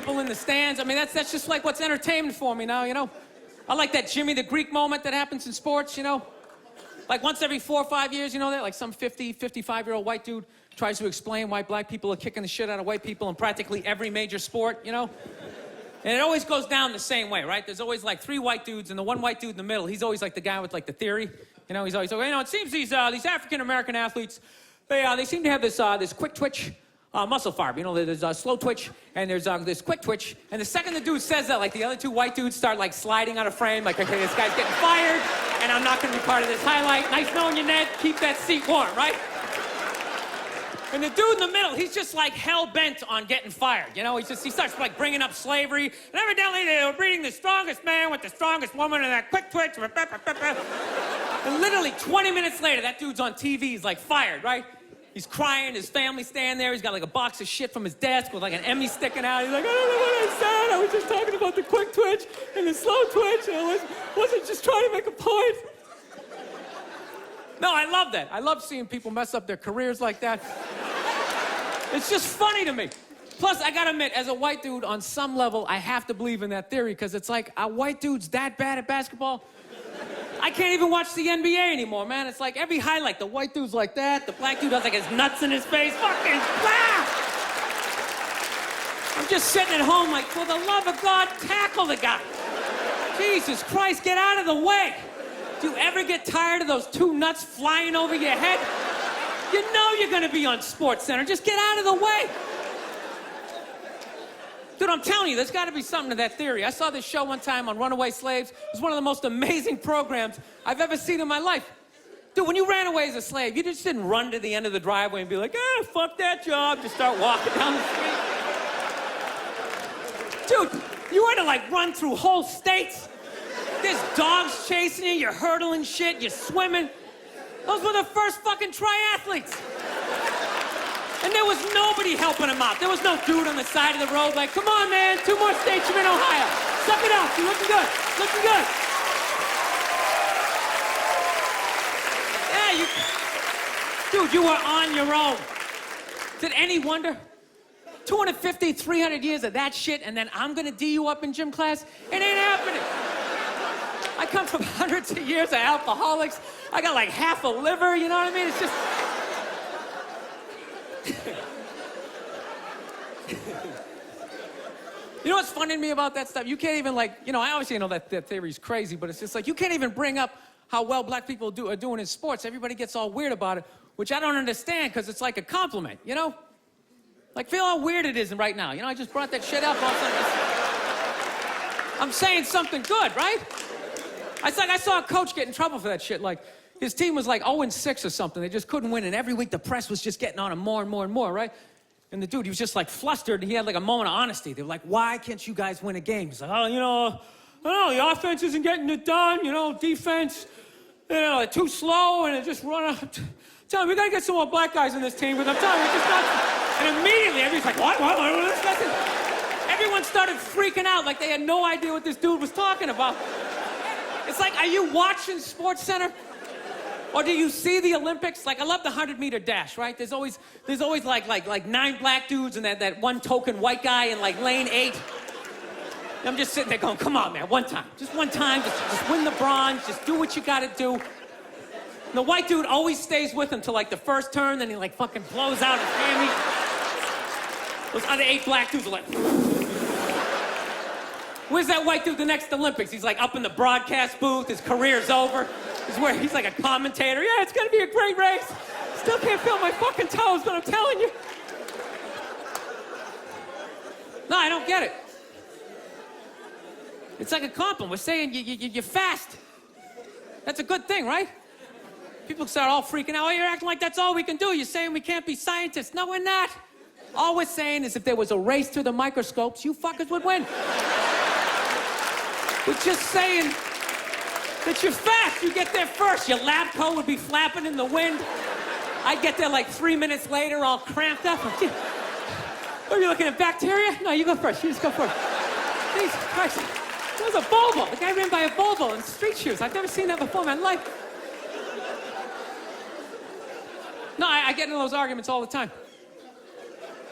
people in the stands. I mean, that's just like what's entertainment for me now, you know? I like that Jimmy the Greek moment that happens in sports, you know? Like once every 4 or 5 years, you know that? Like some 50, 55-year-old white dude tries to explain why black people are kicking the shit out of white people in practically every major sport, you know? And it always goes down the same way, right? There's always like 3 white dudes, and the one white dude in the middle, he's always like the guy with like the theory. You know, he's always like, you know, it seems these African-American athletes, they seem to have this quick twitch muscle fiber. You know, there's a slow twitch, and there's this quick twitch. And the second the dude says that, like the other 2 white dudes start like sliding out of frame, like, okay, this guy's getting fired, and I'm not gonna be part of this highlight. Nice knowing you, Ned. Keep that seat warm, right? And the dude in the middle, he's just like hell-bent on getting fired. You know, he starts like bringing up slavery. And evidently they were breeding the strongest man with the strongest woman and that quick twitch. And literally 20 minutes later, that dude's on TV. He's like fired, right? He's crying. His family's standing there. He's got like a box of shit from his desk with like an Emmy sticking out. He's like, I don't know what I said. I was just talking about the quick twitch and the slow twitch. And I wasn't just trying to make a point. No, I love that. I love seeing people mess up their careers like that. It's just funny to me. Plus, I gotta admit, as a white dude, on some level, I have to believe in that theory, because it's like, are white dudes that bad at basketball? I can't even watch the NBA anymore, man. It's like every highlight, the white dude's like that, the black dude has like his nuts in his face, fucking blah! I'm just sitting at home like, for the love of God, tackle the guy. Jesus Christ, get out of the way. Do you ever get tired of those 2 nuts flying over your head? You know you're gonna be on SportsCenter. Just get out of the way. Dude, I'm telling you, there's gotta be something to that theory. I saw this show one time on runaway slaves. It was one of the most amazing programs I've ever seen in my life. Dude, when you ran away as a slave, you just didn't run to the end of the driveway and be like, fuck that job. Just start walking down the street. Dude, you had to like run through whole states. There's dogs chasing you, you're hurdling shit, you're swimming. Those were the first fucking triathletes. And there was nobody helping them out. There was no dude on the side of the road like, come on, man, 2 more states, you're in Ohio. Suck it up, you're looking good, looking good. Yeah, dude, you were on your own. Is it any wonder? 250, 300 years of that shit, and then I'm gonna D you up in gym class? It ain't happening. I come from hundreds of years of alcoholics. I got like half a liver, you know what I mean? It's just... You know what's funny to me about that stuff? You can't even like, you know, I obviously know that theory's crazy, but it's just like, you can't even bring up how well black people are doing in sports. Everybody gets all weird about it, which I don't understand, because it's like a compliment, you know? Like, feel how weird it is right now. You know, I just brought that shit up. I'm saying something good, right? It's like I saw a coach get in trouble for that shit. Like, his team was like 0-6 or something. They just couldn't win, and every week the press was just getting on him more and more and more, right? And the dude, he was just like flustered, and he had like a moment of honesty. They were like, why can't you guys win a game? He's like, oh, you know, I don't know, the offense isn't getting it done, you know, defense, you know, they're too slow, and it just run up. Tell me, we gotta get some more black guys in this team, but I'm telling you, it's just not. And immediately, everybody's like, what? Everyone started freaking out like they had no idea what this dude was talking about. It's like, are you watching SportsCenter? Or do you see the Olympics? Like, I love the 100-meter dash, right? There's always like 9 black dudes and that one token white guy in like lane 8. And I'm just sitting there going, come on, man, one time. Just one time, just win the bronze, just do what you gotta do. And the white dude always stays with him till like the first turn, then he like fucking blows out his hammy. Those other 8 black dudes are like, where's that white dude the next Olympics? He's like up in the broadcast booth, his career's over. He's like a commentator. Yeah, it's gonna be a great race. Still can't feel my fucking toes, but I'm telling you. No, I don't get it. It's like a compliment. We're saying you're fast. That's a good thing, right? People start all freaking out. Oh, you're acting like that's all we can do. You're saying we can't be scientists. No, we're not. All we're saying is if there was a race to the microscopes, you fuckers would win. We're just saying that you're fast. You get there first. Your lab coat would be flapping in the wind. I'd get there like 3 minutes later, all cramped up. Are you looking at bacteria? No, you go first. You just go first. Jesus Christ. It was a Volvo. The guy ran by a Volvo in street shoes. I've never seen that before in my life. No, I get into those arguments all the time.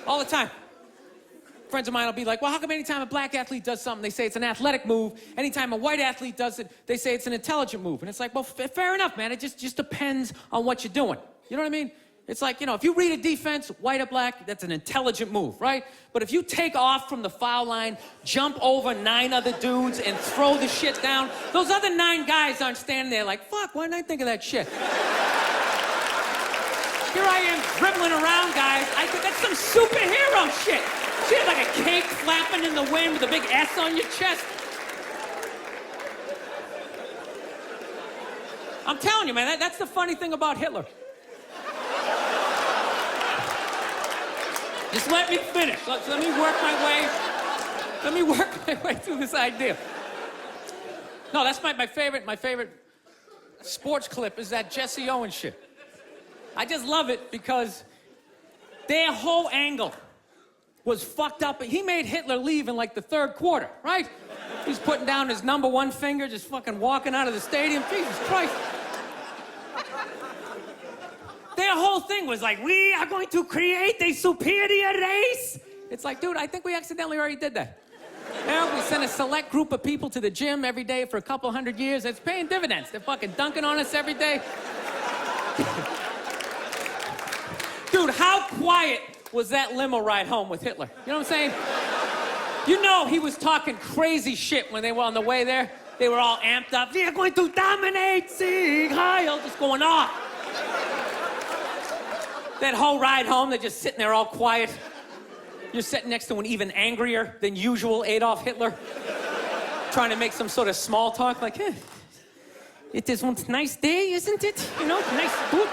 All the time. friends of mine will be like, well, how come anytime a black athlete does something, they say it's an athletic move? Anytime a white athlete does it, they say it's an intelligent move. And it's like, well, fair enough, man. It just depends on what you're doing. You know what I mean? It's like, if you read a defense, white or black, that's an intelligent move, right? But if you take off from the foul line, jump over 9 other dudes, and throw the shit down, those other 9 guys aren't standing there like, fuck, why didn't I think of that shit? Here I am dribbling around, guys. I think that's some superhero shit. Shit, like a cake flapping in the wind with a big S on your chest. I'm telling you, man, that's the funny thing about Hitler. Just let me finish. Let me work my way through this idea. No, that's my favorite sports clip is that Jesse Owens shit. I just love it because their whole angle was fucked up. He made Hitler leave in like the 3rd quarter, right? He's putting down his number 1 finger, just fucking walking out of the stadium. Jesus Christ. Their whole thing was like, we are going to create a superior race. It's like, dude, I think we accidentally already did that. We sent a select group of people to the gym every day for a couple 100 years. It's paying dividends. They're fucking dunking on us every day. Dude, how quiet was that limo ride home with Hitler? You know what I'm saying? He was talking crazy shit when they were on the way there. They were all amped up. We are going to dominate, Sieg Heil, just going off. That whole ride home, they're just sitting there all quiet. You're sitting next to an even angrier than usual Adolf Hitler, trying to make some sort of small talk, like, it is one nice day, isn't it? Nice, good.